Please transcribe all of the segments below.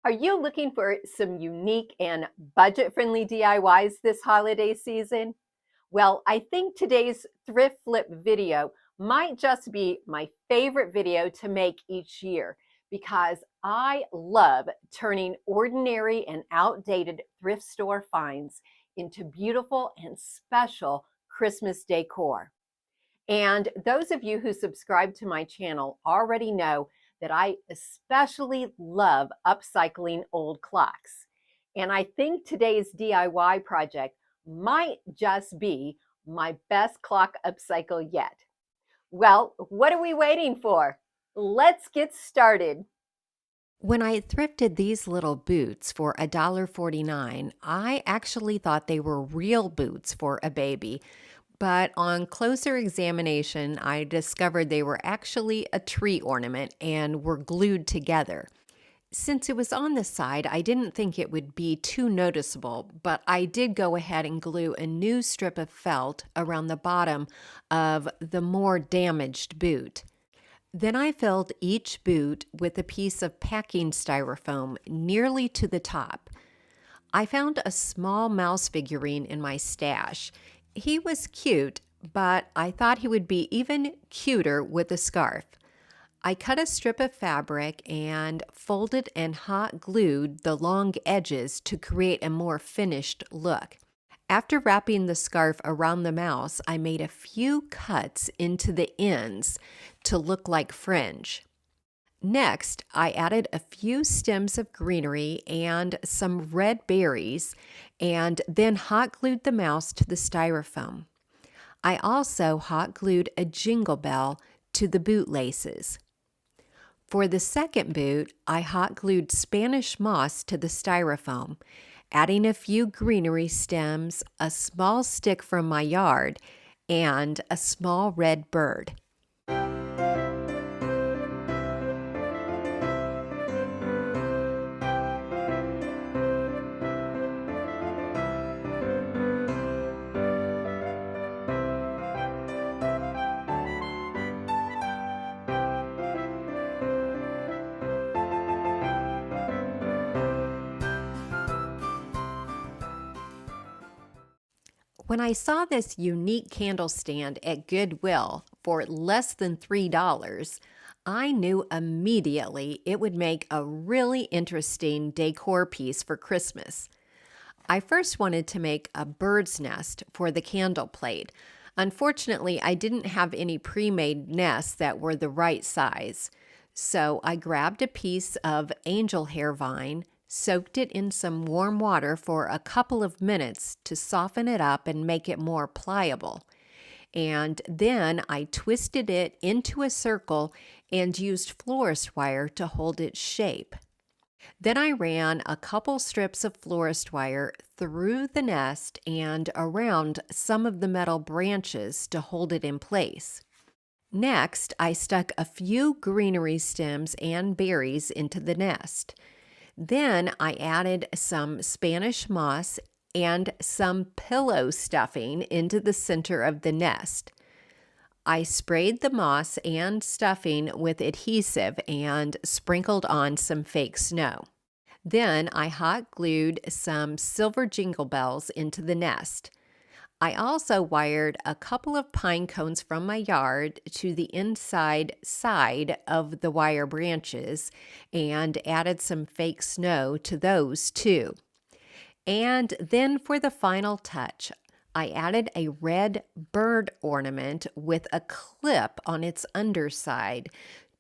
Are you looking for some unique and budget-friendly DIYs this holiday season? Well, I think today's thrift flip video might just be my favorite video to make each year because I love turning ordinary and outdated thrift store finds into beautiful and special Christmas decor. And those of you who subscribe to my channel already know that I especially love upcycling old clocks. And I think today's DIY project might just be my best clock upcycle yet. Well, what are we waiting for? Let's get started. When I thrifted these little boots for $1.49, I actually thought they were real boots for a baby. But on closer examination, I discovered they were actually a tree ornament and were glued together. Since it was on the side, I didn't think it would be too noticeable, but I did go ahead and glue a new strip of felt around the bottom of the more damaged boot. Then I filled each boot with a piece of packing styrofoam nearly to the top. I found a small mouse figurine in my stash. He was cute, but I thought he would be even cuter with a scarf. I cut a strip of fabric and folded and hot glued the long edges to create a more finished look. After wrapping the scarf around the mouse, I made a few cuts into the ends to look like fringe. Next, I added a few stems of greenery and some red berries, and then hot glued the mouse to the styrofoam. I also hot glued a jingle bell to the boot laces. For the second boot, I hot glued Spanish moss to the styrofoam, adding a few greenery stems, a small stick from my yard, and a small red bird. When I saw this unique candle stand at Goodwill for less than $3, I knew immediately it would make a really interesting decor piece for Christmas. I first wanted to make a bird's nest for the candle plate. Unfortunately, I didn't have any pre-made nests that were the right size. So I grabbed a piece of angel hair vine, soaked it in some warm water for a couple of minutes to soften it up and make it more pliable. And then I twisted it into a circle and used florist wire to hold its shape. Then I ran a couple strips of florist wire through the nest and around some of the metal branches to hold it in place. Next, I stuck a few greenery stems and berries into the nest. Then I added some Spanish moss and some pillow stuffing into the center of the nest. I sprayed the moss and stuffing with adhesive and sprinkled on some fake snow. Then I hot glued some silver jingle bells into the nest. I also wired a couple of pine cones from my yard to the inside side of the wire branches and added some fake snow to those too. And then for the final touch, I added a red bird ornament with a clip on its underside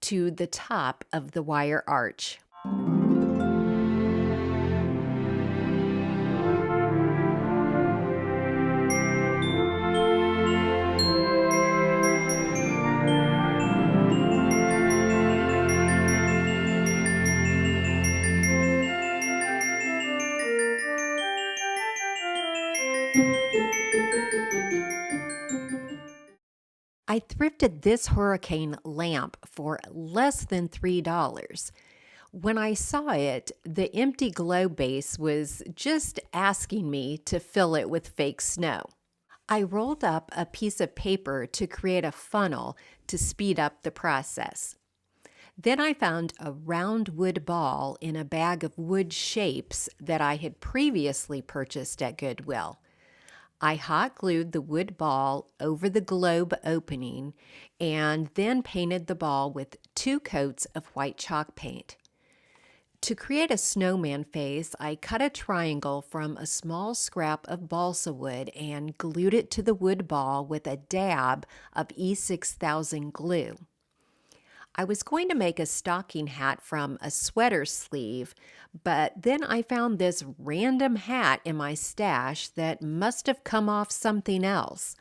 to the top of the wire arch. I thrifted this hurricane lamp for less than $3. When I saw it, the empty glow base was just asking me to fill it with fake snow. I rolled up a piece of paper to create a funnel to speed up the process. Then I found a round wood ball in a bag of wood shapes that I had previously purchased at Goodwill. I hot glued the wood ball over the globe opening and then painted the ball with 2 coats of white chalk paint. To create a snowman face, I cut a triangle from a small scrap of balsa wood and glued it to the wood ball with a dab of E6000 glue. I was going to make a stocking hat from a sweater sleeve, but then I found this random hat in my stash that must have come off something else.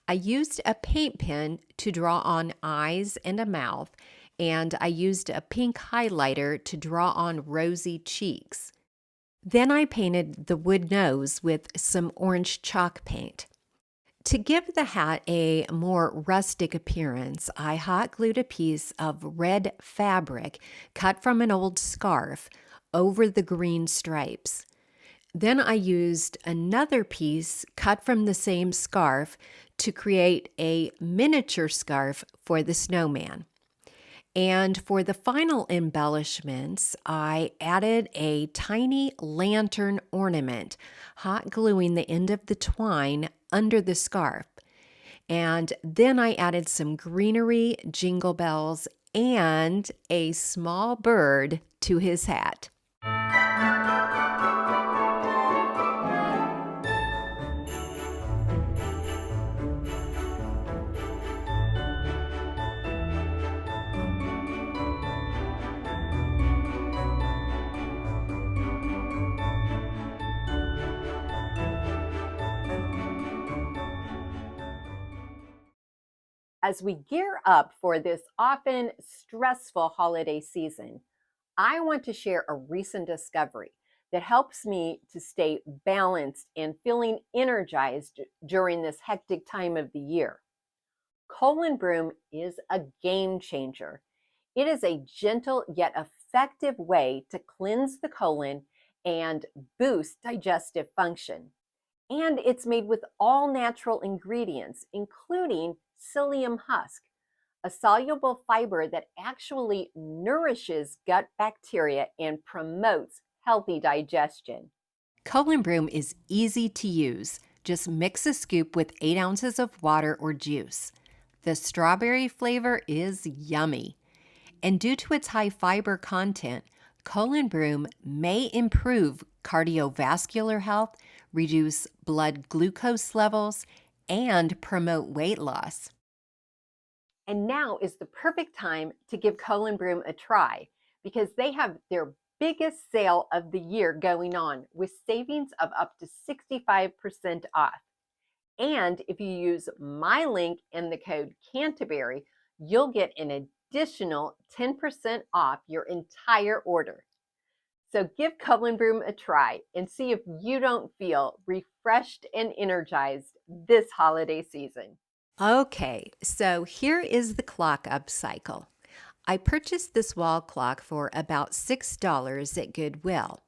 I used a paint pen to draw on eyes and a mouth, and I used a pink highlighter to draw on rosy cheeks. Then I painted the wood nose with some orange chalk paint. To give the hat a more rustic appearance, I hot glued a piece of red fabric cut from an old scarf over the green stripes. Then I used another piece cut from the same scarf to create a miniature scarf for the snowman. And for the final embellishments, I added a tiny lantern ornament, hot gluing the end of the twine under the scarf. And then I added some greenery, jingle bells, and a small bird to his hat. As we gear up for this often stressful holiday season, I want to share a recent discovery that helps me to stay balanced and feeling energized during this hectic time of the year. Broom is a game changer. It is a gentle yet effective way to cleanse the colon and boost digestive function. And it's made with all natural ingredients, including psyllium husk, a soluble fiber that actually nourishes gut bacteria and promotes healthy digestion. Broom is easy to use. Just mix a scoop with 8 ounces of water or juice. The strawberry flavor is yummy. And due to its high fiber content, Broom may improve cardiovascular health, reduce blood glucose levels, and promote weight loss. And now is the perfect time to give Broom a try because they have their biggest sale of the year going on with savings of up to 65% off. And if you use my link and the code Canterbury, you'll get an additional 10% off your entire order. So give Broom a try and see if you don't feel refreshed and energized this holiday season. Okay, so here is the clock upcycle. I purchased this wall clock for about $6 at Goodwill.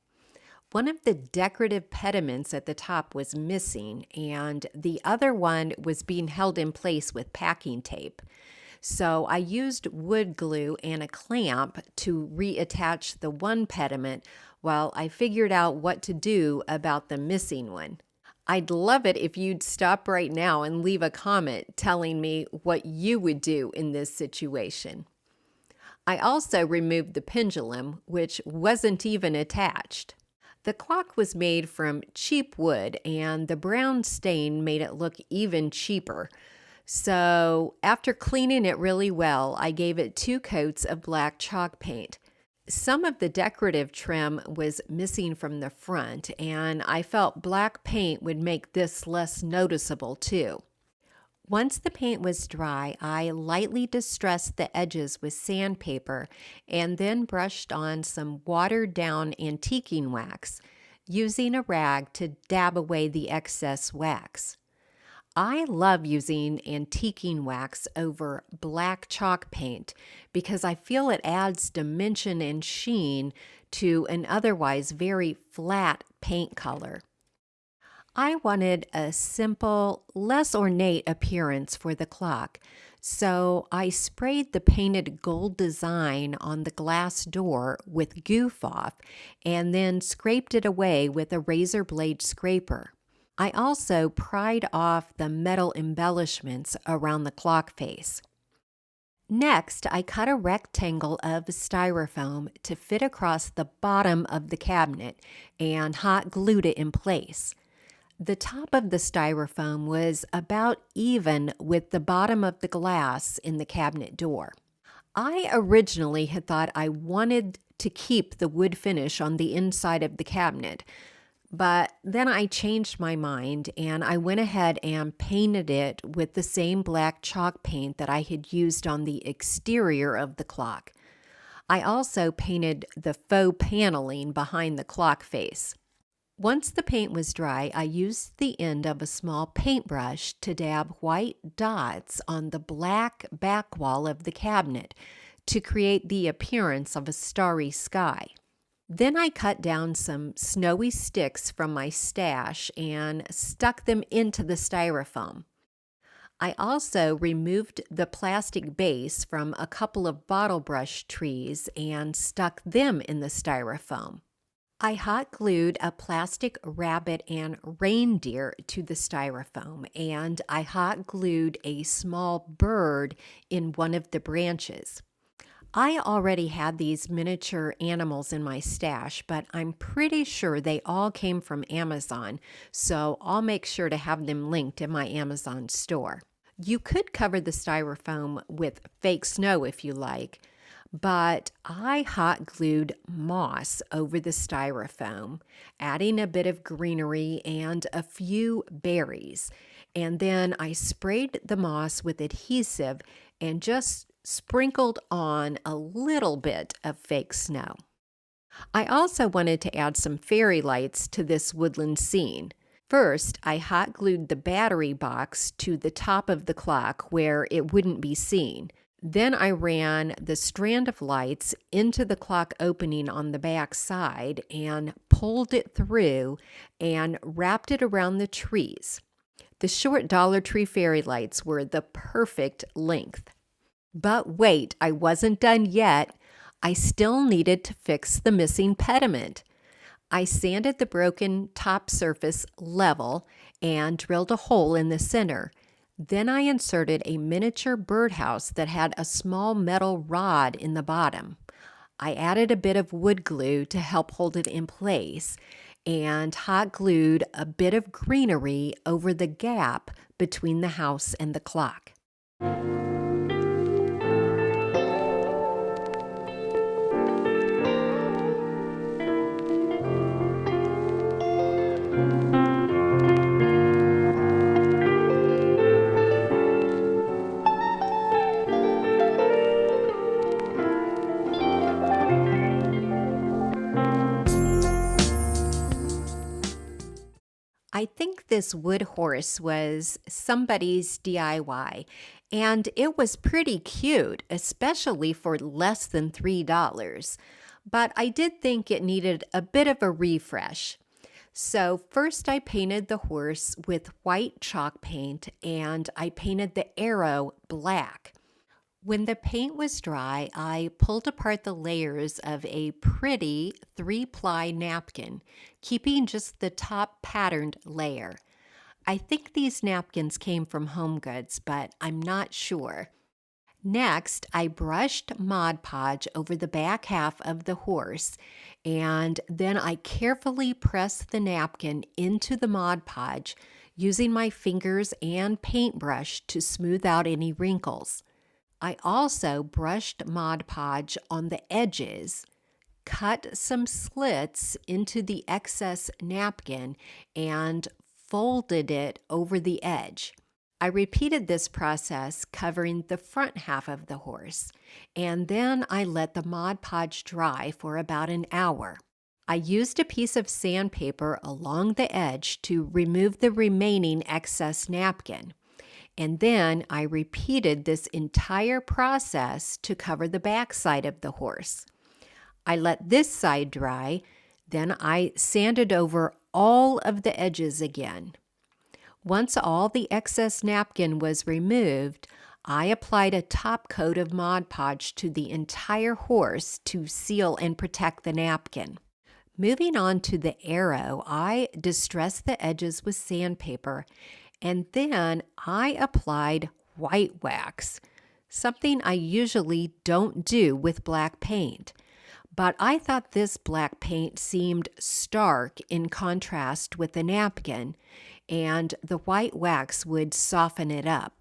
One of the decorative pediments at the top was missing, and the other one was being held in place with packing tape. So I used wood glue and a clamp to reattach the one pediment while I figured out what to do about the missing one. I'd love it if you'd stop right now and leave a comment telling me what you would do in this situation. I also removed the pendulum, which wasn't even attached. The clock was made from cheap wood, and the brown stain made it look even cheaper. So after cleaning it really well, I gave it 2 coats of black chalk paint. Some of the decorative trim was missing from the front, and I felt black paint would make this less noticeable too. Once the paint was dry, I lightly distressed the edges with sandpaper and then brushed on some watered-down antiquing wax, using a rag to dab away the excess wax. I love using antiquing wax over black chalk paint because I feel it adds dimension and sheen to an otherwise very flat paint color. I wanted a simple, less ornate appearance for the clock, So I sprayed the painted gold design on the glass door with goof off and then scraped it away with a razor blade scraper. I also pried off the metal embellishments around the clock face. Next, I cut a rectangle of styrofoam to fit across the bottom of the cabinet and hot glued it in place. The top of the styrofoam was about even with the bottom of the glass in the cabinet door. I originally had thought I wanted to keep the wood finish on the inside of the cabinet, but then I changed my mind and I went ahead and painted it with the same black chalk paint that I had used on the exterior of the clock. I also painted the faux paneling behind the clock face. Once the paint was dry, I used the end of a small paintbrush to dab white dots on the black back wall of the cabinet to create the appearance of a starry sky. Then I cut down some snowy sticks from my stash and stuck them into the styrofoam. I also removed the plastic base from a couple of bottle brush trees and stuck them in the styrofoam. I hot glued a plastic rabbit and reindeer to the styrofoam, and I hot glued a small bird in one of the branches. I already had these miniature animals in my stash, but I'm pretty sure they all came from Amazon, so I'll make sure to have them linked in my Amazon store. You could cover the styrofoam with fake snow if you like, but I hot glued moss over the styrofoam, adding a bit of greenery and a few berries. And then I sprayed the moss with adhesive and just sprinkled on a little bit of fake snow. I also wanted to add some fairy lights to this woodland scene. First, I hot glued the battery box to the top of the clock where it wouldn't be seen. Then I ran the strand of lights into the clock opening on the back side and pulled it through and wrapped it around the trees. The short Dollar Tree fairy lights were the perfect length. But wait, I wasn't done yet. I still needed to fix the missing pediment. I sanded the broken top surface level and drilled a hole in the center. Then I inserted a miniature birdhouse that had a small metal rod in the bottom. I added a bit of wood glue to help hold it in place and hot glued a bit of greenery over the gap between the house and the clock. I think this wood horse was somebody's DIY, and it was pretty cute, especially for less than $3. But I did think it needed a bit of a refresh. So first I painted the horse with white chalk paint, and I painted the arrow black. When the paint was dry, I pulled apart the layers of a pretty 3-ply napkin, keeping just the top patterned layer. I think these napkins came from HomeGoods, but I'm not sure. Next, I brushed Mod Podge over the back half of the horse, and then I carefully pressed the napkin into the Mod Podge, using my fingers and paintbrush to smooth out any wrinkles. I also brushed Mod Podge on the edges, cut some slits into the excess napkin, and folded it over the edge. I repeated this process covering the front half of the horse, and then I let the Mod Podge dry for about an hour. I used a piece of sandpaper along the edge to remove the remaining excess napkin. And then I repeated this entire process to cover the back side of the horse. I let this side dry, then I sanded over all of the edges again. Once all the excess napkin was removed, I applied a top coat of Mod Podge to the entire horse to seal and protect the napkin. Moving on to the arrow, I distressed the edges with sandpaper, and then I applied white wax, something I usually don't do with black paint. But I thought this black paint seemed stark in contrast with the napkin, and the white wax would soften it up.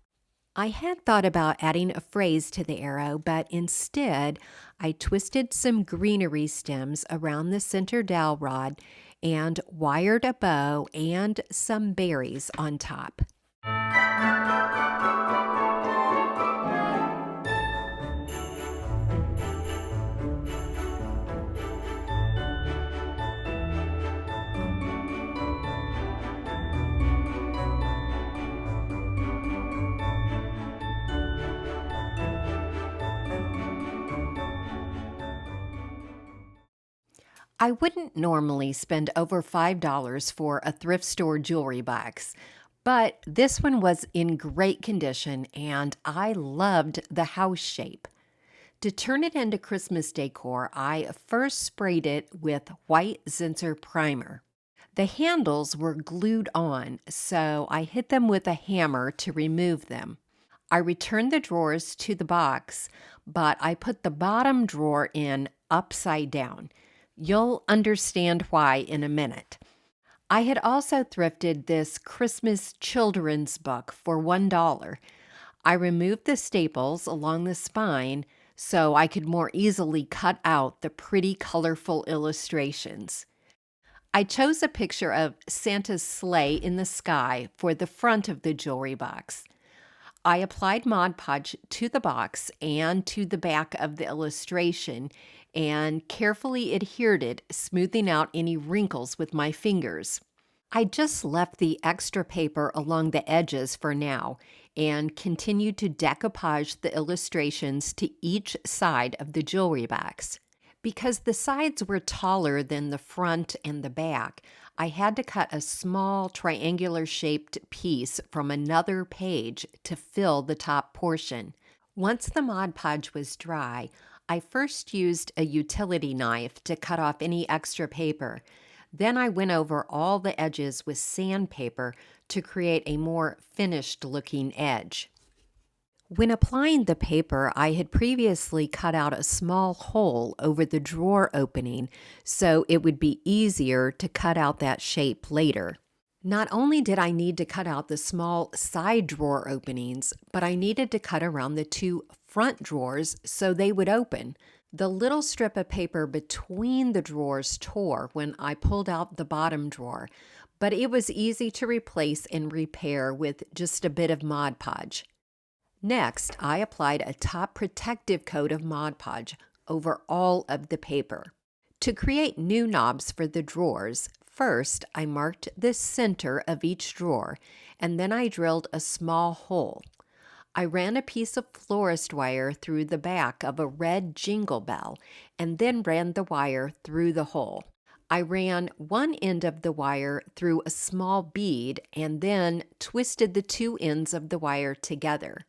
I had thought about adding a phrase to the arrow, but instead I twisted some greenery stems around the center dowel rod and wired a bow and some berries on top. I wouldn't normally spend over $5 for a thrift store jewelry box, but this one was in great condition and I loved the house shape. To turn it into Christmas decor, I first sprayed it with white Zinsser primer. The handles were glued on, so I hit them with a hammer to remove them. I returned the drawers to the box, but I put the bottom drawer in upside down. You'll understand why in a minute. I had also thrifted this Christmas children's book for $1. I removed the staples along the spine so I could more easily cut out the pretty colorful illustrations. I chose a picture of Santa's sleigh in the sky for the front of the jewelry box. I applied Mod Podge to the box and to the back of the illustration and carefully adhered it, smoothing out any wrinkles with my fingers. I just left the extra paper along the edges for now and continued to decoupage the illustrations to each side of the jewelry box. Because the sides were taller than the front and the back, I had to cut a small triangular-shaped piece from another page to fill the top portion. Once the Mod Podge was dry, I first used a utility knife to cut off any extra paper. Then I went over all the edges with sandpaper to create a more finished-looking edge. When applying the paper, I had previously cut out a small hole over the drawer opening so it would be easier to cut out that shape later. Not only did I need to cut out the small side drawer openings, but I needed to cut around the two front drawers so they would open. The little strip of paper between the drawers tore when I pulled out the bottom drawer, but it was easy to replace and repair with just a bit of Mod Podge. Next, I applied a top protective coat of Mod Podge over all of the paper. To create new knobs for the drawers, first I marked the center of each drawer, and then I drilled a small hole. I ran a piece of florist wire through the back of a red jingle bell, and then ran the wire through the hole. I ran one end of the wire through a small bead, and then twisted the two ends of the wire together.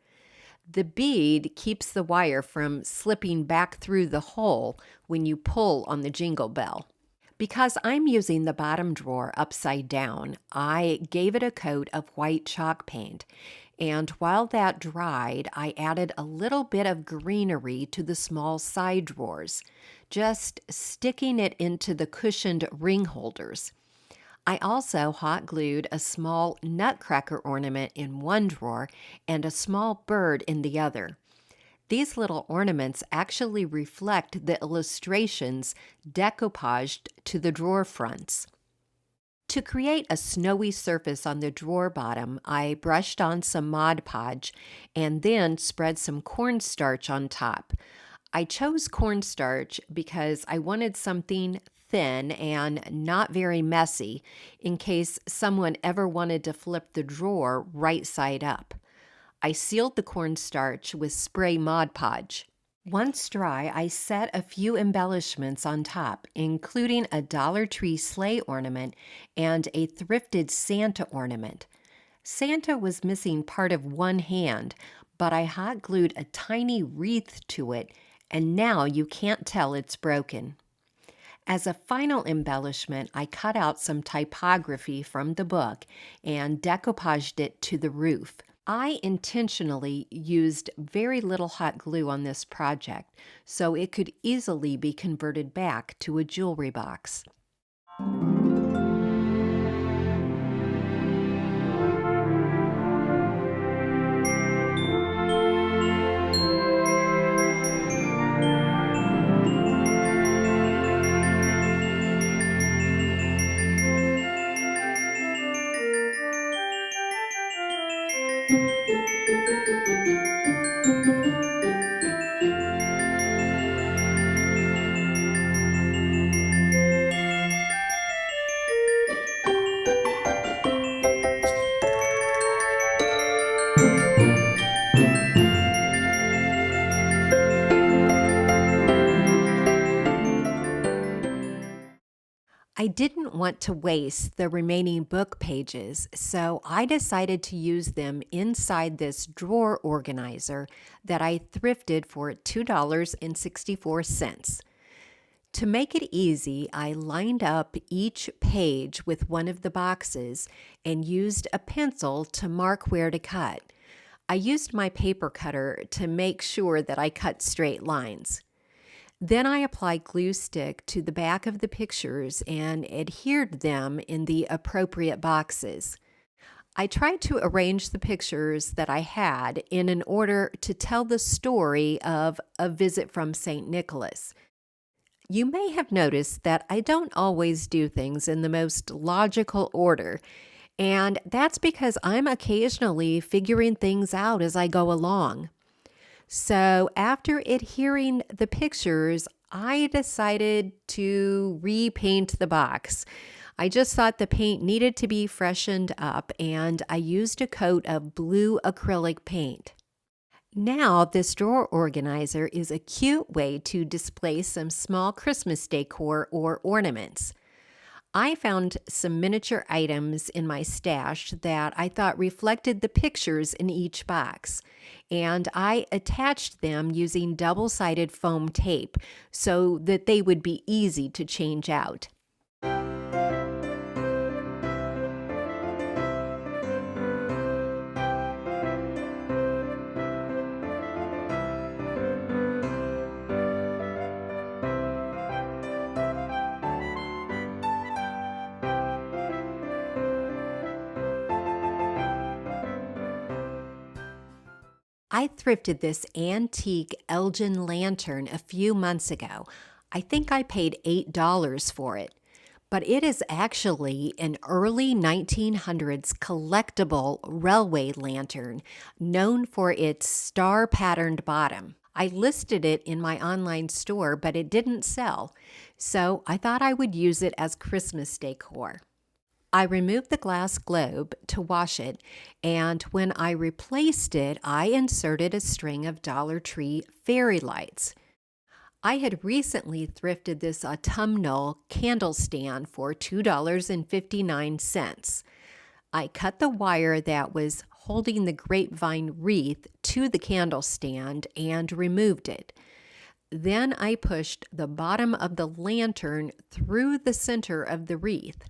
The bead keeps the wire from slipping back through the hole when you pull on the jingle bell. Because I'm using the bottom drawer upside down, I gave it a coat of white chalk paint, and while that dried, I added a little bit of greenery to the small side drawers, just sticking it into the cushioned ring holders. I also hot glued a small nutcracker ornament in one drawer and a small bird in the other. These little ornaments actually reflect the illustrations decoupaged to the drawer fronts. To create a snowy surface on the drawer bottom, I brushed on some Mod Podge and then spread some cornstarch on top. I chose cornstarch because I wanted something thin and not very messy in case someone ever wanted to flip the drawer right side up. I sealed the cornstarch with spray Mod Podge. Once dry, I set a few embellishments on top, including a Dollar Tree sleigh ornament and a thrifted Santa ornament. Santa was missing part of one hand, but I hot glued a tiny wreath to it, and now you can't tell it's broken. As a final embellishment, I cut out some typography from the book and decoupaged it to the roof. I intentionally used very little hot glue on this project, so it could easily be converted back to a jewelry box. I didn't want to waste the remaining book pages, so I decided to use them inside this drawer organizer that I thrifted for $2.64. To make it easy, I lined up each page with one of the boxes and used a pencil to mark where to cut. I used my paper cutter to make sure that I cut straight lines. Then I applied glue stick to the back of the pictures and adhered them in the appropriate boxes. I tried to arrange the pictures that I had in an order to tell the story of a visit from St. Nicholas. You may have noticed that I don't always do things in the most logical order, and that's because I'm occasionally figuring things out as I go along. So after adhering the pictures, I decided to repaint the box. I just thought the paint needed to be freshened up, and I used a coat of blue acrylic paint. Now, this drawer organizer is a cute way to display some small Christmas decor or ornaments. I found some miniature items in my stash that I thought reflected the pictures in each box, and I attached them using double-sided foam tape so that they would be easy to change out. I thrifted this antique Elgin lantern a few months ago. I think I paid $8 for it, but it is actually an early 1900s collectible railway lantern known for its star-patterned bottom. I listed it in my online store, but it didn't sell, so I thought I would use it as Christmas decor. I removed the glass globe to wash it, and when I replaced it, I inserted a string of Dollar Tree fairy lights. I had recently thrifted this autumnal candle stand for $2.59. I cut the wire that was holding the grapevine wreath to the candle stand and removed it. Then I pushed the bottom of the lantern through the center of the wreath.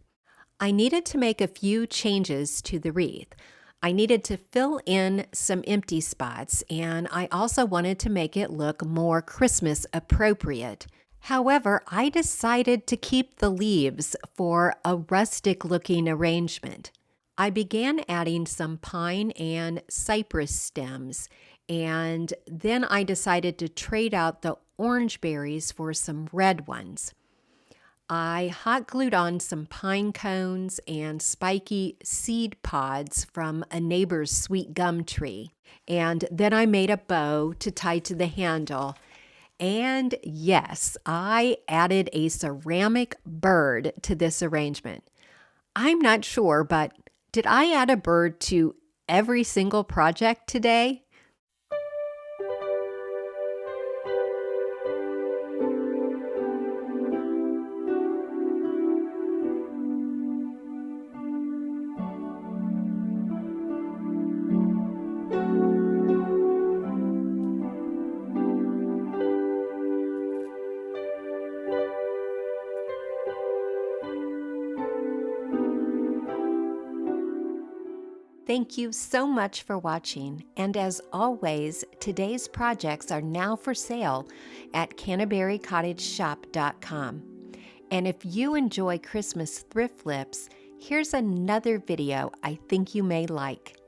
I needed to make a few changes to the wreath. I needed to fill in some empty spots, and I also wanted to make it look more Christmas appropriate. However, I decided to keep the leaves for a rustic looking arrangement. I began adding some pine and cypress stems, and then I decided to trade out the orange berries for some red ones. I hot glued on some pine cones and spiky seed pods from a neighbor's sweet gum tree. And then I made a bow to tie to the handle. And yes, I added a ceramic bird to this arrangement. I'm not sure, but did I add a bird to every single project today? Thank you so much for watching, and as always, today's projects are now for sale at canterburycottageshop.com. And if you enjoy Christmas thrift flips, here's another video I think you may like.